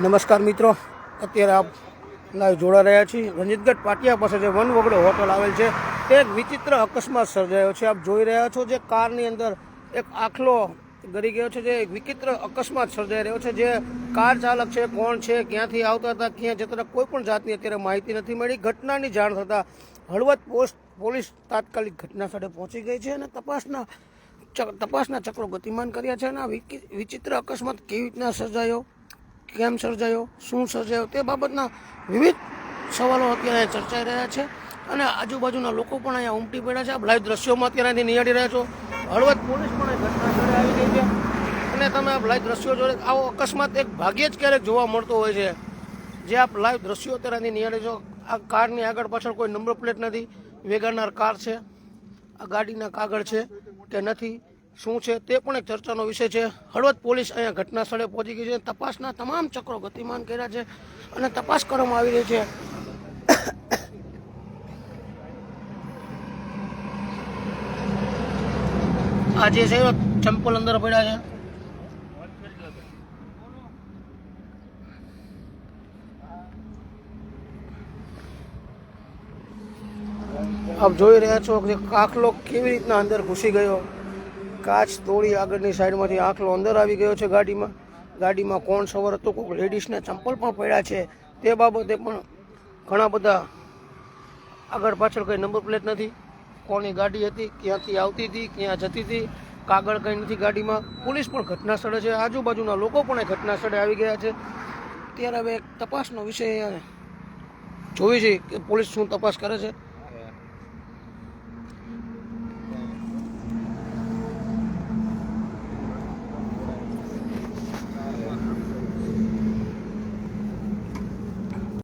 નમસ્કાર મિત્રો, અત્યારે આપ લાઈવ જોડા રહ્યા છીએ રંજીતગઢ પાટિયા પાસે જે વનવગડો હોટલ આવેલ છે તે એક વિચિત્ર અકસ્માત સર્જાયો છે. આપ જોઈ રહ્યા છો જે કારની અંદર એક આખલો ગળી ગયો છે. જે એક વિચિત્ર અકસ્માત સર્જાઈ રહ્યો છે. જે કાર ચાલક છે, કોણ છે, ક્યાંથી આવતા હતા, ક્યાં જતા હતા, કોઈ પણ જાતની અત્યારે માહિતી નથી મળી. ઘટનાની જાણ થતાં હળવદ પોલીસ તાત્કાલિક ઘટના સ્થળે પહોંચી ગઈ છે અને તપાસના ચક્રો ગતિમાન કર્યા છે. અને આ વિચિત્ર અકસ્માત કેવી રીતના સર્જાયો, કેમ સર્જાયો, શું સર્જાયો તે બાબતના વિવિધ સવાલો અત્યારે ચર્ચાઈ રહ્યા છે અને આજુબાજુના લોકો પણ અહીંયા ઉમટી પડ્યા છે. આપ લાઈવ દ્રશ્યોમાં અત્યારેથી નિહાળી રહ્યા છો. હળવદ પોલીસ પણ ઘટના સ્થળે આવી ગઈ છે અને તમે આપ લાઈવ દ્રશ્યો જોડે આવો અકસ્માત એક ભાગ્યે જ ક્યારેક જોવા મળતો હોય છે. જે આપ લાઈવ દ્રશ્યો અત્યારેથી નિહાળી છો, આ કારની આગળ પાછળ કોઈ નંબર પ્લેટ નથી. વેગનઆર કાર છે, આ ગાડીના કાગળ છે કે નથી, શું છે તે પણ એક ચર્ચાનો વિષય છે. હળવદ પોલીસ અહીંયા ઘટના સ્થળે પહોંચી ગઈ છે. તપાસના તમામ ચક્રો ગતિમાન કર્યા છે અને તપાસ કરવામાં આવી રહી છે. આ જે છે ચંપલ અંદર પડ્યા છે. આપ જોઈ રહ્યા છો કે આખલો કેવી રીતના અંદર ઘૂસી ગયો. કાચ તોડી આગળની સાઈડમાંથી આખલો અંદર આવી ગયો છે ગાડીમાં કોણ સવાર હતું, કોઈક લેડીઝના ચંપલ પણ પડ્યા છે. તે બાબતે પણ ઘણા બધા આગળ પાછળ કંઈ નંબર પ્લેટ નથી, કોની ગાડી હતી, ક્યાંથી આવતી હતી, ક્યાં જતી હતી, કાગળ કંઈ નથી ગાડીમાં. પોલીસ પણ ઘટના સ્થળે છે, આજુબાજુના લોકો પણ ઘટના સ્થળે આવી ગયા છે. ત્યારે હવે એક તપાસનો વિષય જોઈ છે કે પોલીસ શું તપાસ કરે છે.